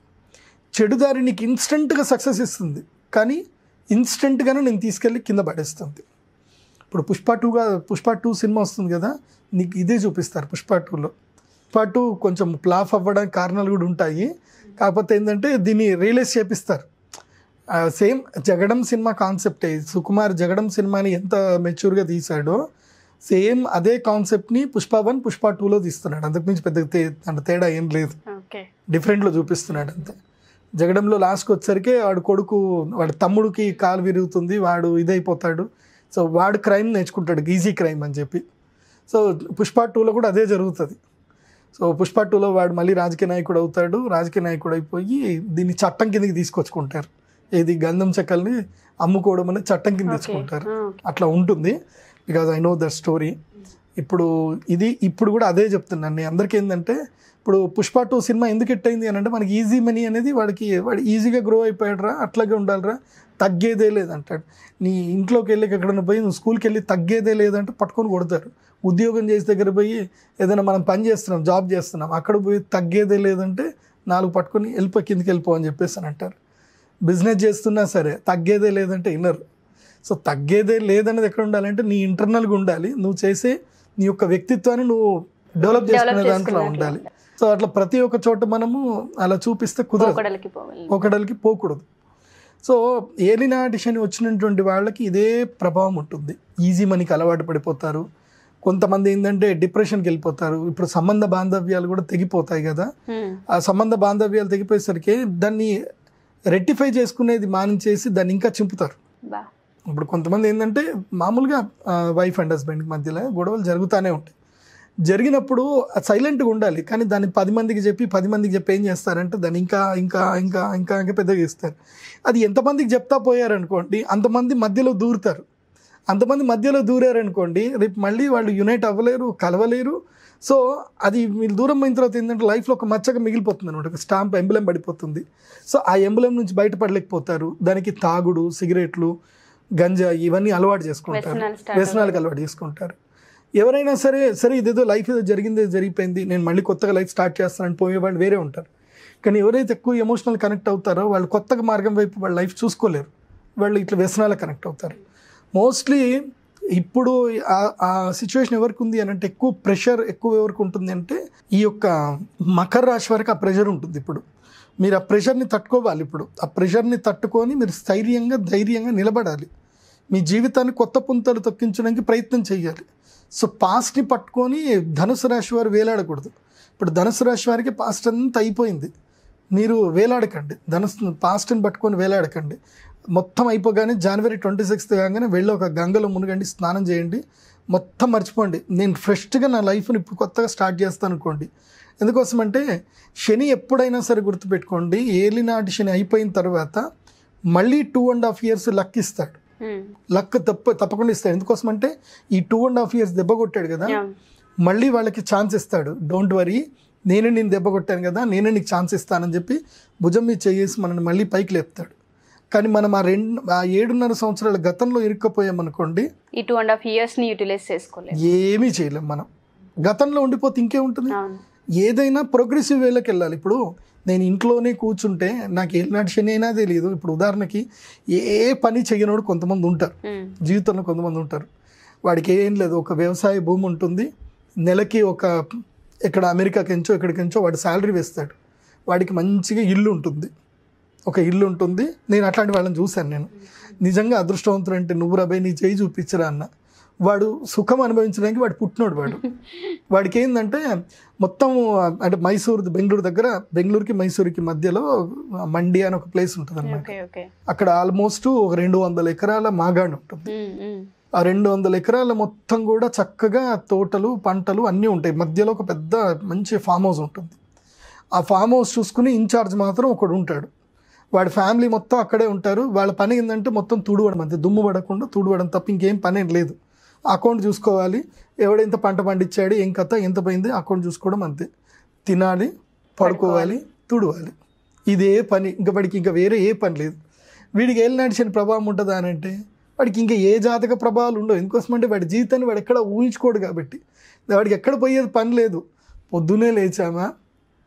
C: చెడు దారి నీకు ఇన్స్టెంట్గా సక్సెస్ ఇస్తుంది, కానీ ఇన్స్టెంట్గానే నేను తీసుకెళ్ళి కింద పడేస్తుంది. ఇప్పుడు పుష్ప 2 సినిమా వస్తుంది కదా, నీకు ఇదే చూపిస్తారు. పుష్ప 2లో పుష్ప 2 కొంచెం ఫ్లాప్ అవ్వడానికి కారణాలు కూడా ఉంటాయి, కాకపోతే ఏంటంటే దీన్ని రియలైజ్ చేపిస్తారు. సేమ్ జగడం సినిమా కాన్సెప్టే, సుకుమార్ జగడం సినిమాని ఎంత మెచ్యూర్గా తీశాడో సేమ్ అదే కాన్సెప్ట్ని పుష్ప 1 పుష్ప 2లో తీస్తున్నాడు. అంతకుమించి పెద్ద తేడా ఏం లేదు, డిఫరెంట్లో చూపిస్తున్నాడు అంతే. జగడంలో లాస్ట్కి వచ్చేసరికి వాడి తమ్ముడికి కాలు విరుగుతుంది, వాడు ఇదైపోతాడు. సో వాడు క్రైమ్ నేర్చుకుంటాడు, ఈజీ క్రైమ్ అని చెప్పి. సో పుష్ప 2లో కూడా అదే జరుగుతుంది. సో పుష్ప 2లో వాడు మళ్ళీ రాజకీయ నాయకుడు అవుతాడు, రాజకీయ నాయకుడు అయిపోయి దీన్ని చట్టం కిందకి తీసుకొచ్చుకుంటారు. ఏది గంధం చెక్కల్ని అమ్ముకోవడం అనేది చట్టం కింద తెచ్చుకుంటారు. అట్లా ఉంటుంది, because I know that story. ఇప్పుడు కూడా అదే చెప్తున్నాను నేను అందరికీ. ఏంటంటే ఇప్పుడు పుష్ప 2 సినిమా ఎందుకు హిట్ అయింది అని అంటే మనకి ఈజీ మనీ అనేది వాడు ఈజీగా గ్రో అయిపోయాడురా, అట్లాగే ఉండాలిరా, తగ్గేదే లేదంటాడు. నీ ఇంట్లోకి వెళ్ళి ఎక్కడైనా పోయి నువ్వు స్కూల్కి వెళ్ళి తగ్గేదే లేదంటే పట్టుకొని కొడతారు. ఉద్యోగం చేసే దగ్గర పోయి ఏదైనా మనం పని చేస్తున్నాం, జాబ్ చేస్తున్నాం, అక్కడ పోయి తగ్గేదే లేదంటే 4 పట్టుకొని కిందకి వెళ్ళిపో అని చెప్పేసి అని అంటారు. బిజినెస్ చేస్తున్నా సరే తగ్గేదే లేదంటే వినరు. సో తగ్గేదే లేదనేది ఎక్కడ ఉండాలంటే నీ ఇంటర్నల్గా ఉండాలి, నువ్వు చేసే నీ యొక్క వ్యక్తిత్వాన్ని నువ్వు డెవలప్ చేసుకునే దాంట్లో ఉండాలి. సో అట్లా ప్రతి ఒక్క చోట మనము అలా చూపిస్తే కుదరదు, ఒకడలికి పోకూడదు. సో ఏలినాటి శని వచ్చినటువంటి వాళ్ళకి ఇదే ప్రభావం ఉంటుంది. ఈజీ మనీకి అలవాటు పడిపోతారు, కొంతమంది ఏంటంటే డిప్రెషన్కి వెళ్ళిపోతారు. ఇప్పుడు సంబంధ బాంధవ్యాలు కూడా తెగిపోతాయి కదా, ఆ సంబంధ బాంధవ్యాలు తెగిపోయేసరికి దాన్ని రెక్టిఫై చేసుకునేది మానించేసి దాన్ని ఇంకా చింపుతారు. ఇప్పుడు కొంతమంది ఏంటంటే మామూలుగా వైఫ్ అండ్ హస్బెండ్కి మధ్యలో గొడవలు జరుగుతూనే ఉంటాయి. జరిగినప్పుడు సైలెంట్గా ఉండాలి, కానీ దాన్ని 10 మందికి చెప్పి ఏం చేస్తారంటే దాన్ని ఇంకా ఇంకా ఇంకా ఇంకా ఇంకా పెద్దగా చేస్తారు. అది ఎంతమందికి చెప్తా పోయారనుకోండి అంతమంది మధ్యలో దూరుతారు. అంతమంది మధ్యలో దూరారనుకోండి రేపు మళ్ళీ వాళ్ళు యునైట్ అవ్వలేరు, కలవలేరు. సో అది మీరు దూరం అయిన తర్వాత ఏంటంటే లైఫ్లో ఒక మచ్చగా మిగిలిపోతుంది అనమాట, ఒక స్టాంప్ ఎంబ్లెం పడిపోతుంది. సో ఆ ఎంబ్లెం నుంచి బయటపడలేకపోతారు. దానికి తాగుడు, సిగరెట్లు, గంజా ఇవన్నీ అలవాటు చేసుకుంటారు, వ్యసనాలకు అలవాటు చేసుకుంటారు. ఎవరైనా సరే ఇదేదో లైఫ్ ఏదో జరిగిపోయింది, నేను మళ్ళీ కొత్తగా లైఫ్ స్టార్ట్ చేస్తానని పోయే వాళ్ళు వేరే ఉంటారు. కానీ ఎవరైతే ఎక్కువ ఎమోషనల్ కనెక్ట్ అవుతారో వాళ్ళు కొత్తగా మార్గం వైపు వాళ్ళ లైఫ్ చూసుకోలేరు, వాళ్ళు ఇట్లా వ్యసనాలకు కనెక్ట్ అవుతారు. మోస్ట్లీ ఇప్పుడు ఆ సిచ్యువేషన్ ఎవరికి ఉంది అని అంటే ఎక్కువ ప్రెషర్ ఎవరికి ఉంటుంది అంటే ఈ యొక్క మకర రాశి వరకు ఆ ప్రెషర్ ఉంటుంది. ఇప్పుడు మీరు ఆ ప్రెషర్ని తట్టుకోవాలి. ఇప్పుడు ఆ ప్రెషర్ని తట్టుకొని మీరు ధైర్యంగా నిలబడాలి. మీ జీవితాన్ని కొత్త పుంతలు తొక్కించడానికి ప్రయత్నం చేయాలి. సో పాస్ట్ని పట్టుకొని ధనుసు రాశి వారు వేలాడకూడదు. ఇప్పుడు ధనుసు రాశి వారికి పాస్ట్ అంతా అయిపోయింది, మీరు వేలాడకండి. పాస్ట్ని పట్టుకొని వేలాడకండి. మొత్తం అయిపోగానే January 26th కాగానే వెళ్ళి ఒక గంగలో మునగండి, స్నానం చేయండి, మొత్తం మర్చిపోండి. నేను ఫ్రెష్గా నా లైఫ్ని ఇప్పుడు కొత్తగా స్టార్ట్ చేస్తాను అనుకోండి. ఎందుకోసమంటే శని ఎప్పుడైనా సరే గుర్తుపెట్టుకోండి, ఏలినాటి శని అయిపోయిన తర్వాత మళ్ళీ 2.5 years లక్ ఇస్తాడు. లక్ తప్పకుండా ఇస్తాడు. ఎందుకోసమంటే ఈ 2.5 years దెబ్బ కొట్టాడు కదా, మళ్ళీ వాళ్ళకి ఛాన్స్ ఇస్తాడు. డోంట్ వరీ, నేనే నేను దెబ్బ కొట్టాను కదా, నేనే నీకు ఛాన్స్ ఇస్తానని చెప్పి భుజం మీద చేసి మనల్ని మళ్ళీ పైకి లేపుతాడు. కానీ మనం ఆ 7.5 సంవత్సరాల గతంలో ఇరుక్కపోయామనుకోండి,
B: ఈ 2.5 years యూటిలైజ్ చేసుకోలేము,
C: ఏమీ చేయలేం. మనం గతంలో ఉండిపోతే ఇంకేముంటుంది. ఏదైనా ప్రోగ్రెసివ్ వేలోకి వెళ్ళాలి. ఇప్పుడు నేను ఇంట్లోనే కూర్చుంటే నాకు ఏనాటి శని అయినా తెలియదు. ఇప్పుడు ఉదాహరణకి ఏ పని చేయనోడు కొంతమంది ఉంటారు, జీవితంలో కొంతమంది ఉంటారు. వాడికి ఏం లేదు, ఒక వ్యవసాయ భూమి ఉంటుంది, నెలకి ఇక్కడ అమెరికాకెంచో ఎక్కడికెంచో వాడు శాలరీ వేస్తాడు, వాడికి మంచిగా ఇల్లు ఉంటుంది, ఒక ఇల్లు ఉంటుంది. నేను అట్లాంటి వాళ్ళని చూశాను. నేను నిజంగా అదృష్టవంతుడు అంటే నువ్వు రాబోయే నీ చేయి చూపించరా అన్న. వాడు సుఖం అనుభవించడానికి వాడు పుట్టినోడు. వాడికి ఏంటంటే మొత్తం అంటే బెంగళూరుకి మైసూరుకి మధ్యలో మండి అని ఒక ప్లేస్ ఉంటుంది అన్నమాట. అక్కడ ఆల్మోస్ట్ ఒక 200 ఎకరాల మాగాడు ఉంటుంది. ఆ 200 ఎకరాల మొత్తం కూడా చక్కగా తోటలు, పంటలు అన్నీ ఉంటాయి. మధ్యలో ఒక పెద్ద మంచి ఫామ్ హౌస్ ఉంటుంది. ఆ ఫామ్ హౌస్ చూసుకుని ఇన్ఛార్జ్ మాత్రం ఒకడు ఉంటాడు. వాడి ఫ్యామిలీ మొత్తం అక్కడే ఉంటారు. వాళ్ళ పని ఏంటంటే మొత్తం తుడవడం, అంతే, దుమ్ము పడకుండా తుడవడం తప్ప ఇంకేం పని ఏం లేదు. అకౌంట్ చూసుకోవాలి, ఎవడెంత పంట పండించాడు, ఏం కథ, ఎంత పోయింది, అకౌంట్ చూసుకోవడం అంతే. తినాలి, పడుకోవాలి, తుడవాలి, ఇదే పని. ఇంకా వాడికి ఇంకా వేరే ఏ పని లేదు. వీడికి ఏలినాటి శని ప్రభావం ఉంటుందా అని అంటే వాడికి ఇంకా ఏ జాతక ప్రభావాలు ఉండవు. ఎందుకోసమంటే వాడి జీవితాన్ని వాడు ఎక్కడ ఊహించుకోడు కాబట్టి. వాడికి ఎక్కడ పోయేది పని లేదు. పొద్దున్నే లేచామా,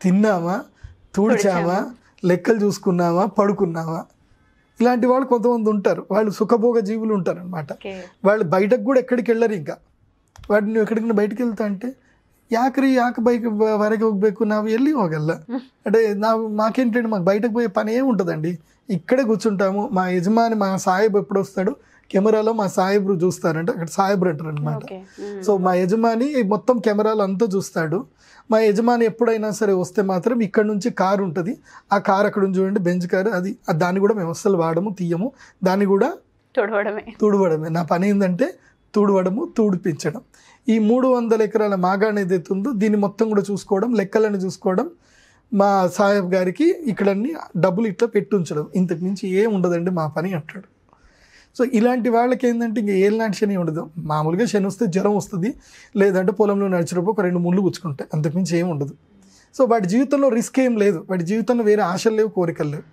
C: తిన్నామా, తుడిచామా, లెక్కలు చూసుకున్నామా, పడుకున్నామా. ఇలాంటి వాళ్ళు కొంతమంది ఉంటారు. వాళ్ళు సుఖభోగ జీవులు ఉంటారు అనమాట. వాళ్ళు బయటకు కూడా ఎక్కడికి వెళ్ళరు. ఇంకా వాడిని నువ్వు ఎక్కడికైనా ಬಯಟಿಗೆ వెళ్తా అంటే ಯಾಕೆ ಬೈಕ್ ಹೊರಗೆ ಹೋಗ್ಬೇಕು, ನಾವು ಎಲ್ಲಿ ಹೋಗಲ್ಲ అంటే మాకేంటంటే మాకు బయటకు పోయే పని ఏమి ఉంటుందండి, ఇక్కడే కూర్చుంటాము. మా యజమాని, మా సాహెబ్ ఎప్పుడు వస్తాడు, కెమెరాలో మా సాహెబ్రు చూస్తారంటే, అక్కడ సాహెబ్రు అంటారు అనమాట. సో మా యజమాని మొత్తం కెమెరాలో అంతా చూస్తాడు. మా యజమాని ఎప్పుడైనా సరే వస్తే మాత్రం ఇక్కడ నుంచి కారు ఉంటుంది, ఆ కారు అక్కడ నుంచి చూడండి, బెంచ్ కారు, అది దాన్ని కూడా మేము అస్సలు వాడము, తీయము, దాన్ని కూడా తుడవడమే. నా పని ఏంటంటే తుడవడము, తుడిపించడం. ఈ 300 ఎకరాల మాగాణి ఏదైతే ఉందో దీన్ని మొత్తం కూడా చూసుకోవడం, లెక్కలను చూసుకోవడం, మా సాహెబ్ గారికి ఇక్కడన్నీ డబ్బులు ఇట్లా పెట్టి ఉంచడం, ఇంతకు మించి ఏం ఉండదండి మా పని అంటాడు. సో ఇలాంటి వాళ్ళకి ఏంటంటే ఇంక ఏలినాటి శని ఉండదు. మామూలుగా శని వస్తే జ్వరం వస్తుంది, లేదంటే పొలంలో నడిచినప్పుడు ఒక 2 ముళ్ళు గుచ్చుకుంటాయి, అంతకుమించి ఏం ఉండదు. సో వాడి జీవితంలో రిస్క్ ఏం లేదు. వాడి జీవితంలో వేరే ఆశలు లేవు, కోరికలు లేవు.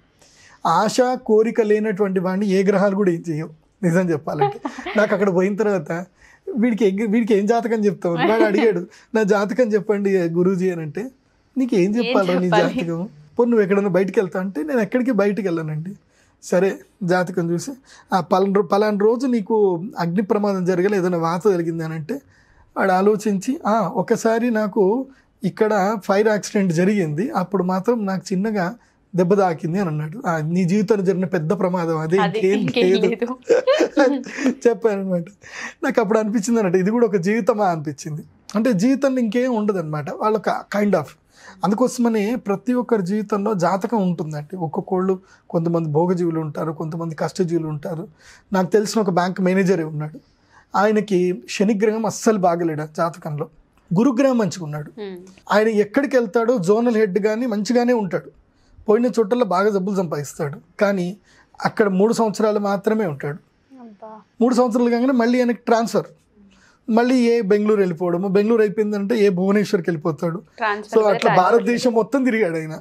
C: ఆశ కోరిక లేనటువంటి వాడిని ఏ గ్రహాలు కూడా ఏం చేయవు నిజం చెప్పాలంటే. నాకు అక్కడ పోయిన తర్వాత వీడికి ఏం జాతకం చెప్తావు, వాడు అడిగాడు, నా జాతకం చెప్పండి గురూజీ అని అంటే, నీకు ఏం చెప్పాలరా నీ జాతకం, పోనీ నువ్వు ఎక్కడన్నా బయటికి వెళ్తావు అంటే, నేను ఎక్కడికి బయటికి వెళ్ళానండి. సరే జాతకం చూసి పలానా రోజు నీకు అగ్ని ప్రమాదం జరగలే, ఏదైనా వాత జరిగింది అని అంటే, వాడు ఆలోచించి ఒకసారి నాకు ఇక్కడ ఫైర్ యాక్సిడెంట్ జరిగింది, అప్పుడు మాత్రం నాకు చిన్నగా దెబ్బ తాకింది అని అన్నాడు. నీ జీవితంలో జరిగిన పెద్ద ప్రమాదం అదే, ఇంకేం లేదు చెప్పాను అనమాట. నాకు అప్పుడు అనిపించింది అన్నట్టు, ఇది కూడా ఒక జీవితమా అనిపించింది. అంటే జీవితంలో ఇంకేం ఉండదు అనమాట వాళ్ళకి కైండ్ ఆఫ్. అందుకోసమని ప్రతి ఒక్కరి జీవితంలో జాతకం ఉంటుందండి. ఒక్కొక్కళ్ళు, కొంతమంది భోగజీవులు ఉంటారు, కొంతమంది కష్టజీవులు ఉంటారు. నాకు తెలిసిన ఒక బ్యాంక్ మేనేజరే ఉన్నాడు, ఆయనకి శనిగ్రహం అస్సలు బాగలేడు జాతకంలో, గురుగ్రహం మంచిగా ఉన్నాడు. ఆయన ఎక్కడికి వెళ్తాడో జోనల్ హెడ్ కానీ మంచిగానే ఉంటాడు, పోయిన చోట్ల బాగా జబ్బులు సంపాదిస్తాడు. కానీ అక్కడ 3 సంవత్సరాలు మాత్రమే ఉంటాడు. 3 సంవత్సరాలు కాగానే మళ్ళీ ఆయనకి ట్రాన్స్ఫర్, మళ్ళీ బెంగళూరు వెళ్ళిపోవడము, బెంగళూరు అయిపోయిందంటే భువనేశ్వర్కి వెళ్ళిపోతాడు. సో అట్లా భారతదేశం మొత్తం తిరిగాడు ఆయన.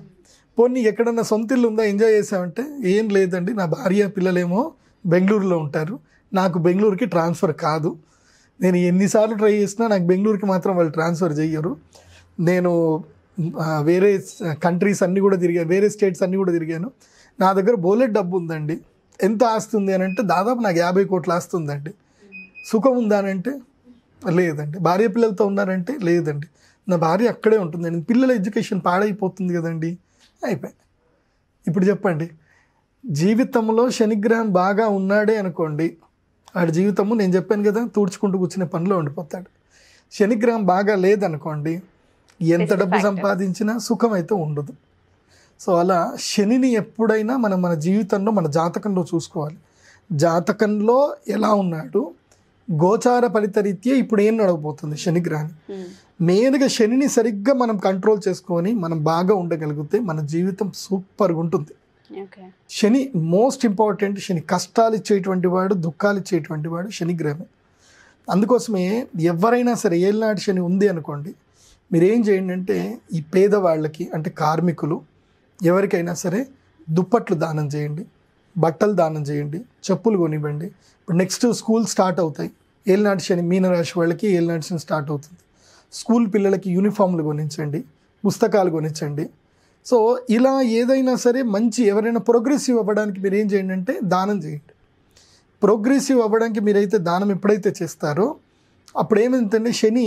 C: పోనీ ఎక్కడన్నా సొంత ఇల్లు ఉందా, ఎంజాయ్ చేసామంటే, ఏం లేదండి, నా భార్య పిల్లలేమో బెంగళూరులో ఉంటారు, నాకు బెంగళూరుకి ట్రాన్స్ఫర్ కాదు. నేను ఎన్నిసార్లు ట్రై చేసినా నాకు బెంగళూరుకి మాత్రం వాళ్ళు ట్రాన్స్ఫర్ చెయ్యరు. నేను వేరే కంట్రీస్ అన్నీ కూడా తిరిగాను, వేరే స్టేట్స్ అన్నీ కూడా తిరిగాను, నా దగ్గర బోలెట్ డబ్బు ఉందండి. ఎంత ఆస్తి ఉంది అని అంటే, దాదాపు నాకు 50 కోట్ల ఆస్తి ఉందండి. సుఖం ఉందా అని అంటే లేదండి. భార్య పిల్లలతో ఉన్నారంటే లేదండి, నా భార్య అక్కడే ఉంటుందండి. పిల్లల ఎడ్యుకేషన్ పాడైపోతుంది కదండి. అయిపోయి ఇప్పుడు చెప్పండి, జీవితంలో శనిగ్రహం బాగా ఉన్నాడే అనుకోండి, వాడి జీవితము నేను చెప్పాను కదా తుడుచుకుంటూ కూర్చునే పనిలో ఉండిపోతాడు. శనిగ్రహం బాగా లేదనుకోండి, ఎంత డబ్బు సంపాదించినా సుఖం అయితే ఉండదు. సో అలా శనిని ఎప్పుడైనా మన జీవితంలో, మన జాతకంలో చూసుకోవాలి. జాతకంలో ఎలా ఉన్నాడు, గోచార ఫలితరీత్యా ఇప్పుడు ఏం నడవబోతుంది శనిగ్రహాన్ని. మెయిన్గా శనిని సరిగ్గా మనం కంట్రోల్ చేసుకొని మనం బాగా ఉండగలిగితే మన జీవితం సూపర్గా ఉంటుంది. శని మోస్ట్ ఇంపార్టెంట్. శని కష్టాలు ఇచ్చేటువంటి వాడు, దుఃఖాలు ఇచ్చేటువంటి వాడు శనిగ్రహమే. అందుకోసమే ఎవరైనా సరే ఏలినాటి శని ఉంది అనుకోండి, మీరేం చేయండి అంటే, ఈ పేదవాళ్ళకి అంటే కార్మికులు ఎవరికైనా సరే దుప్పట్లు దానం చేయండి, బట్టలు దానం చేయండి, చెప్పులు కొనివ్వండి. ఇప్పుడు నెక్స్ట్ స్కూల్ స్టార్ట్ అవుతాయి, ఏలినాటి శని మీనరాశి వాళ్ళకి ఏలినాటి శని స్టార్ట్ అవుతుంది. స్కూల్ పిల్లలకి యూనిఫామ్లు కొనించండి, పుస్తకాలు కొనించండి. సో ఇలా ఏదైనా సరే మంచి, ఎవరైనా ప్రోగ్రెసివ్ అవ్వడానికి మీరు ఏం చేయండి అంటే దానం చేయండి. ప్రోగ్రెసివ్ అవ్వడానికి మీరైతే దానం ఎప్పుడైతే చేస్తారో అప్పుడు ఏమైందంటే, శని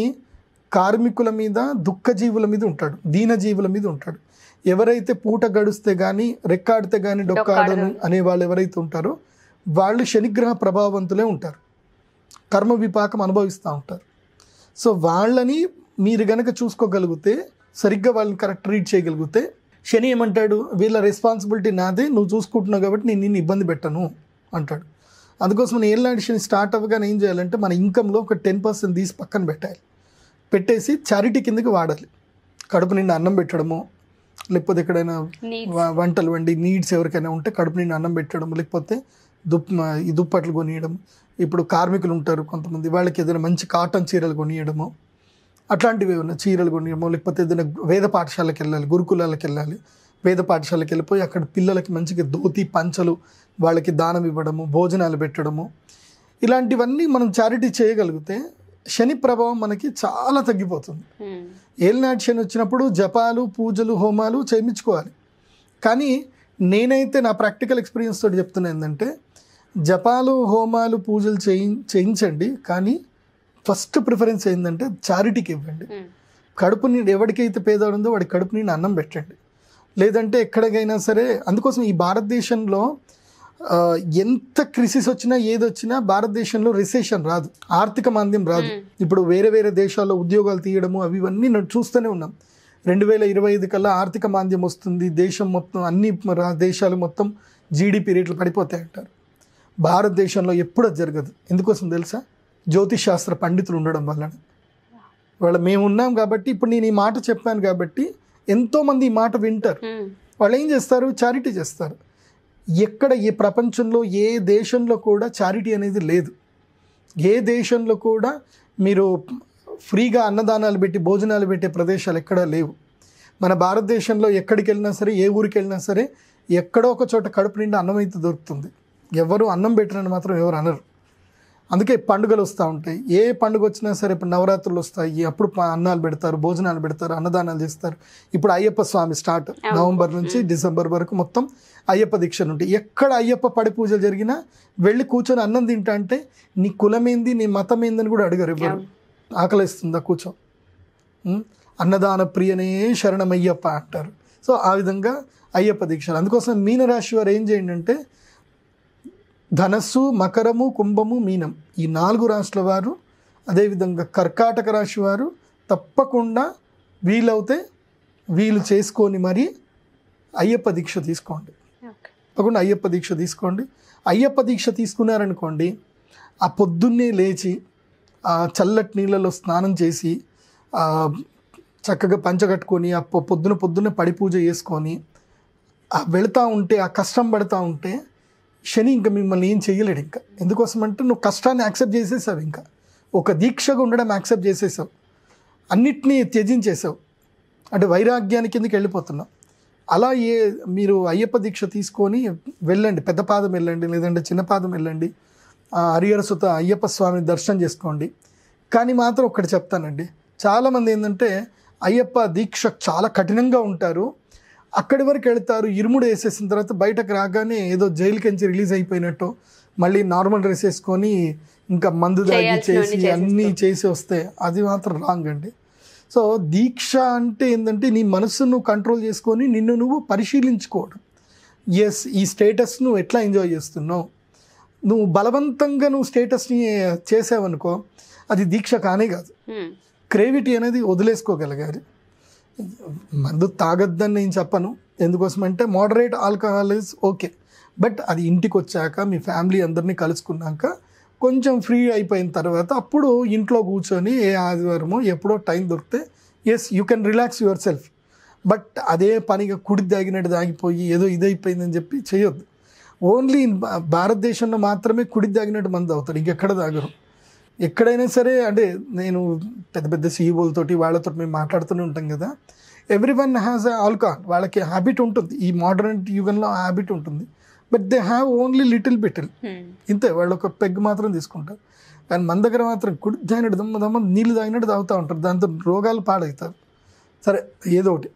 C: కార్మికుల మీద, దుఃఖజీవుల మీద ఉంటాడు, దీనజీవుల మీద ఉంటాడు. ఎవరైతే పూట గడిస్తే కానీ, రెక్కాడితే కానీ డొక్కాడను అనే వాళ్ళు ఎవరైతే ఉంటారో వాళ్ళు శనిగ్రహ ప్రభావవంతులే ఉంటారు, కర్మ విపాకం అనుభవిస్తూ ఉంటారు. సో వాళ్ళని మీరు కనుక చూసుకోగలిగితే, సరిగ్గా వాళ్ళని కరెక్ట్ ట్రీట్ చేయగలిగితే, శని ఏమంటాడు, వీళ్ళ రెస్పాన్సిబిలిటీ నాదే, నువ్వు చూసుకుంటున్నావు కాబట్టి నేను నిన్ను ఇబ్బంది పెట్టను అంటాడు. అందుకోసం నేను ఏలినాటి శని స్టార్ట్ అవ్వగానే ఏం చేయాలంటే, మన ఇన్కంలో ఒక 10% తీసి పక్కన పెట్టాలి, పెట్టేసి చారిటీ కిందకి వాడాలి. కడుపు నిండా అన్నం పెట్టడము, లేకపోతే ఎక్కడైనా వంటలు వండి నీడ్స్ ఎవరికైనా ఉంటే కడుపు నిండా అన్నం పెట్టడం, లేకపోతే ఈ దుప్పట్లు కొనియడం. ఇప్పుడు కార్మికులు ఉంటారు కొంతమంది, వాళ్ళకి ఏదైనా మంచి కాటన్ చీరలు కొనియడము, అట్లాంటివి ఏమైనా చీరలు కొనియడము, లేకపోతే ఏదైనా వేద పాఠశాలకు వెళ్ళాలి, గురుకులాలకు వెళ్ళాలి, వేద పాఠశాలకు వెళ్ళిపోయి అక్కడ పిల్లలకి మంచిగా ధోతి పంచలు వాళ్ళకి దానం ఇవ్వడము, భోజనాలు పెట్టడము, ఇలాంటివన్నీ మనం చారిటీ చేయగలిగితే శని ప్రభావం మనకి చాలా తగ్గిపోతుంది. ఏలినాటి శని వచ్చినప్పుడు జపాలు, పూజలు, హోమాలు చేయించుకోవాలి. కానీ నేనైతే నా ప్రాక్టికల్ ఎక్స్పీరియన్స్ తోటి చెప్తున్నా ఏంటంటే, జపాలు, హోమాలు, పూజలు చేయించండి, కానీ ఫస్ట్ ప్రిఫరెన్స్ ఏంటంటే చారిటీకి ఇవ్వండి. కడుపు నిండి ఎవరికైతే పేదవాడు ఉందో వాడి కడుపు నిండి అన్నం పెట్టండి. లేదంటే ఎక్కడికైనా సరే, అందుకోసం ఈ భారతదేశంలో ఎంత క్రిసిస్ వచ్చినా ఏదొచ్చినా భారతదేశంలో రిసెషన్ రాదు, ఆర్థిక మాంద్యం రాదు. ఇప్పుడు వేరే వేరే దేశాల్లో ఉద్యోగాలు తీయడము అవి ఇవన్నీ చూస్తూనే ఉన్నాం. 2025 కల్లా ఆర్థిక మాంద్యం వస్తుంది, దేశం మొత్తం అన్ని దేశాలు మొత్తం జీడిపి రేట్లు పడిపోతాయి అంటారు. భారతదేశంలో ఎప్పుడు అది జరగదు. ఎందుకోసం తెలుసా? జ్యోతిష్ శాస్త్ర పండితులు ఉండడం వలన. మేము ఉన్నాం కాబట్టి, ఇప్పుడు నేను ఈ మాట చెప్పాను కాబట్టి ఎంతోమంది ఈ మాట వింటారు. వాళ్ళు ఏం చేస్తారు? చారిటీ చేస్తారు. ఎక్కడ ఏ ప్రపంచంలో ఏ దేశంలో కూడా చారిటీ అనేది లేదు. ఏ దేశంలో కూడా మీరు ఫ్రీగా అన్నదానాలు పెట్టి భోజనాలు పెట్టే ప్రదేశాలు ఎక్కడా లేవు. మన భారతదేశంలో ఎక్కడికి వెళ్ళినా సరే, ఏ ఊరికి వెళ్ళినా సరే, ఎక్కడో ఒక చోట కడుపు నిండా అన్నం అయితే దొరుకుతుంది. ఎవరు అన్నం పెట్టరని మాత్రం ఎవరు అనరు. అందుకే పండుగలు వస్తూ ఉంటాయి. ఏ పండుగ వచ్చినా సరే, ఇప్పుడు నవరాత్రులు వస్తాయి, అప్పుడు అన్నాలు పెడతారు, భోజనాలు పెడతారు, అన్నదానాలు చేస్తారు. ఇప్పుడు అయ్యప్ప స్వామి స్టార్ట్, నవంబర్ నుంచి డిసెంబర్ వరకు మొత్తం అయ్యప్ప దీక్షలు ఉంటాయి. ఎక్కడ అయ్యప్ప పడి పూజలు జరిగినా వెళ్ళి కూర్చొని అన్నం తింటా అంటే నీ కులమేంది, నీ మతం ఏందని కూడా అడిగారు ఎవరు. ఆకలిస్తుందా కూర్చో, అన్నదాన ప్రియనే శరణమయ్యప్ప అంటారు. సో ఆ విధంగా అయ్యప్ప దీక్షలు. అందుకోసం మీనరాశి వారు ఏం చేయండి అంటే, ధనస్సు, మకరము, కుంభము, మీనం ఈ 4 రాశుల వారు, అదేవిధంగా కర్కాటక రాశి వారు తప్పకుండా వీలవుతే వీలు చేసుకొని మరి అయ్యప్ప దీక్ష తీసుకోండి. తప్పకుండా అయ్యప్ప దీక్ష తీసుకోండి. అయ్యప్ప దీక్ష తీసుకున్నారనుకోండి, ఆ పొద్దున్నే లేచి ఆ చల్లటి నీళ్ళలో స్నానం చేసి చక్కగా పంచగట్టుకొని ఆ పొద్దున పడి పూజ చేసుకొని వెళుతూ ఉంటే, ఆ కష్టం పడుతూ ఉంటే శని ఇంకా మిమ్మల్ని ఏం చేయలేడు. ఇంకా ఎందుకోసం అంటే నువ్వు కష్టాన్ని యాక్సెప్ట్ చేసేసావు, ఇంకా ఒక దీక్షగా ఉండడం యాక్సెప్ట్ చేసేసావు, అన్నిటినీ త్యజించేసావు, అంటే వైరాగ్యానికి కిందకి వెళ్ళిపోతున్నావు. అలా మీరు అయ్యప్ప దీక్ష తీసుకొని వెళ్ళండి, పెద్ద పాదం వెళ్ళండి, లేదంటే చిన్న పాదం వెళ్ళండి, హరిహర సుత అయ్యప్ప స్వామిని దర్శనం చేసుకోండి. కానీ మాత్రం ఒకటి చెప్తానండి, చాలామంది ఏంటంటే అయ్యప్ప దీక్ష చాలా కఠినంగా ఉంటారు, అక్కడి వరకు వెళ్తారు, ఇరుముడు వేసేసిన తర్వాత బయటకు రాగానే ఏదో జైలుకించి రిలీజ్ అయిపోయినట్టు మళ్ళీ నార్మల్ డ్రెస్ వేసుకొని ఇంకా మందు దాగి చేసి అన్నీ చేసి వస్తే అది మాత్రం రాంగ్ అండి. సో దీక్ష అంటే ఏంటంటే నీ మనస్సును నువ్వు కంట్రోల్ చేసుకొని నిన్ను నువ్వు పరిశీలించుకోవడం. ఎస్, ఈ స్టేటస్ నువ్వు ఎట్లా ఎంజాయ్ చేస్తున్నావు, నువ్వు బలవంతంగా నువ్వు స్టేటస్ని చేసావనుకో అది దీక్ష కానే కాదు. క్రేవిటీ అనేది వదిలేసుకోగలిగారు. మందు తాగొద్దని నేను చెప్పను, ఎందుకోసమంటే moderate alcohol is okay, but అది ఇంటికి వచ్చాక మీ ఫ్యామిలీ అందరినీ కలుసుకున్నాక కొంచెం ఫ్రీ అయిపోయిన తర్వాత అప్పుడు ఇంట్లో కూర్చొని ఏ ఆదివారమో ఎప్పుడో టైం దొరికితే yes you can relax yourself. But అదే పనిగా కుడి దాగినట్టు దాగిపోయి ఏదో ఇదైపోయిందని చెప్పి చేయొద్దు. ఓన్లీ భారతదేశంలో మాత్రమే కుడి దాగినట్టు మంది అవుతారు, ఇంకెక్కడ తాగరు. ఎక్కడైనా సరే, అంటే నేను పెద్ద పెద్ద సీఈఓలతోటి వాళ్ళతో మేము మాట్లాడుతూనే ఉంటాం కదా, ఎవ్రీ వన్ హ్యాస్ ఆల్కహాల్, వాళ్ళకి హ్యాబిట్ ఉంటుంది, ఈ మోడర్న్ యుగంలో హ్యాబిట్ ఉంటుంది, but they have only little bittle, ఇంతే, వాళ్ళు ఒక పెగ్ మాత్రం తీసుకుంటారు. కానీ మన దగ్గర మాత్రం కుడి తాగినట్టు దమ్మ నీళ్ళు తాగినట్టు తాగుతూ ఉంటారు, దాంతో రోగాలు పాడవుతారు. సరే ఏదో ఒకటి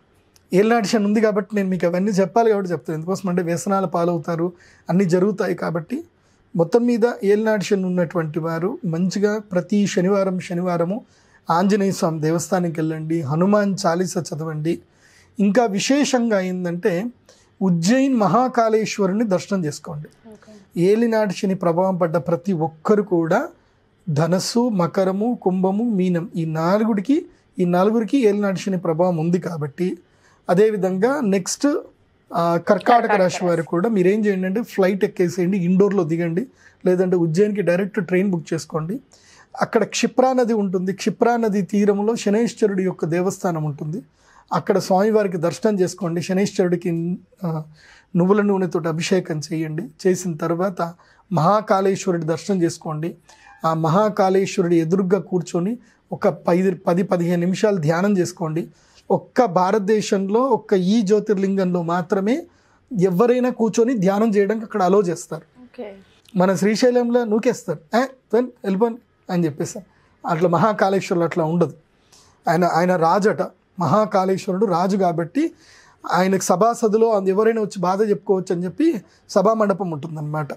C: ఏలినాటి శని ఉంది కాబట్టి నేను మీకు అవన్నీ చెప్పాలి కాబట్టి చెప్తాను. ఎందుకోసం అంటే వ్యసనాల పాలవుతారు, అన్నీ జరుగుతాయి. కాబట్టి మొత్తం మీద ఏలినాటి శని ఉన్నటువంటి వారు మంచిగా ప్రతి శనివారము ఆంజనేయ స్వామి దేవస్థానానికి వెళ్ళండి, హనుమాన్ చాలీసా చదవండి. ఇంకా విశేషంగా ఏంటంటే ఉజ్జయిన్ మహాకాళేశ్వరుని దర్శనం చేసుకోండి. ఏలినాటి శని ప్రభావం పడ్డ ప్రతి ఒక్కరు కూడా ధనస్సు, మకరము, కుంభము, మీనం ఈ నలుగురికి ఏలినాటి శని ప్రభావం ఉంది కాబట్టి. అదేవిధంగా నెక్స్ట్ కర్కాటక రాశి వారు కూడా మీరేం చేయండి అంటే ఫ్లైట్ ఎక్కేసేయండి, ఇండోర్లో దిగండి, లేదంటే ఉజ్జయిన్కి డైరెక్ట్ ట్రైన్ బుక్ చేసుకోండి. అక్కడ క్షిప్రా నది ఉంటుంది, క్షిప్రా నది తీరంలో శనేశ్వరుడి యొక్క దేవస్థానం ఉంటుంది. అక్కడ స్వామివారికి దర్శనం చేసుకోండి. శనీశ్వరుడికి నువ్వుల నూనెతో అభిషేకం చేయండి. చేసిన తర్వాత మహాకాళేశ్వరుడి దర్శనం చేసుకోండి. ఆ మహాకాళేశ్వరుడి ఎదురుగ్గా కూర్చొని ఒక 10-15 నిమిషాలు ధ్యానం చేసుకోండి. ఒక్క భారతదేశంలో ఒక్క ఈ జ్యోతిర్లింగంలో మాత్రమే ఎవరైనా కూర్చొని ధ్యానం చేయడానికి అక్కడ అలో చేస్తారు. మన శ్రీశైలంలో నూకేస్తారు, వెళ్ళిపోండి అని చెప్పేస్తారు. అట్లా మహాకాళేశ్వరుడు అట్లా ఉండదు. ఆయన రాజట, మహాకాళేశ్వరుడు రాజు కాబట్టి ఆయనకు సభాసదులో ఎవరైనా వచ్చి బాధ చెప్పుకోవచ్చు అని చెప్పి సభా మండపం ఉంటుందన్నమాట.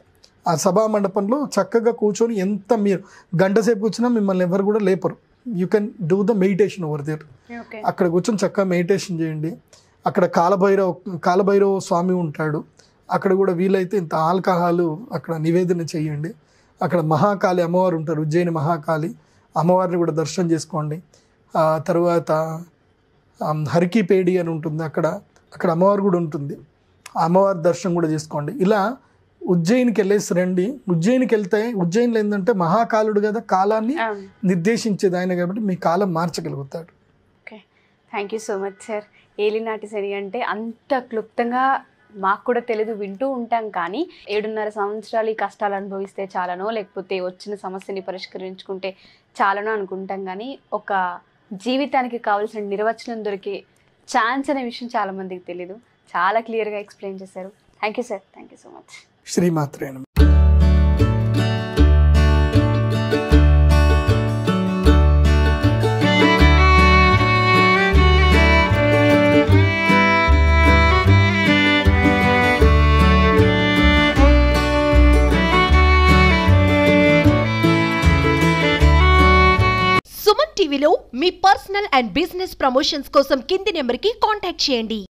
C: ఆ సభా మండపంలో చక్కగా కూర్చొని ఎంత మీరు గంట సేపు కూర్చున్నా మిమ్మల్ని ఎవరు కూడా లేపరు. You can do the meditation over there. అక్కడ కూర్చొని చక్కగా మెడిటేషన్ చేయండి. అక్కడ కాలభైరవ స్వామి ఉంటాడు. అక్కడ కూడా వీలైతే ఇంత ఆల్కహాలు అక్కడ నివేదన చేయండి. అక్కడ మహాకాళి అమ్మవారు ఉంటారు, ఉజ్జయిని మహాకాళి అమ్మవారిని కూడా దర్శనం చేసుకోండి. తర్వాత హరికిపేడి అని ఉంటుంది, అక్కడ అమ్మవారు కూడా ఉంటుంది. ఆ అమ్మవారి దర్శనం కూడా చేసుకోండి. ఇలా ఉజ్జయినికి వెళ్ళేసి రండి. ఉజ్జయినికి వెళ్తే ఉజ్జయినిలో ఏంటంటే మహాకాలుడు కదా, కాలాన్ని నిర్దేశించేది ఆయన కాబట్టి మీ కాలం మార్చగలుగుతాడు.
B: Okay, thank you so much sir. ఏలినాటి శని అంటే అంత క్లుప్తంగా మాకు కూడా తెలీదు, వింటూ ఉంటాం. కానీ 7.5 సంవత్సరాలు ఈ కష్టాలు అనుభవిస్తే చాలనో, లేకపోతే వచ్చిన సమస్యని పరిష్కరించుకుంటే చాలనో అనుకుంటాం. కానీ ఒక జీవితానికి కావాల్సిన నిర్వచనం దొరికే ఛాన్స్ అనే విషయం చాలా మందికి తెలీదు. చాలా క్లియర్గా ఎక్స్ప్లెయిన్ చేశారు. Thank you sir, thank you so much.
C: శ్రీమాత్రే నమః.
A: సుమన్ టీవీలో మీ పర్సనల్ అండ్ బిజినెస్ ప్రమోషన్స్ కోసం కింది నెంబర్కి కాంటాక్ట్ చేయండి.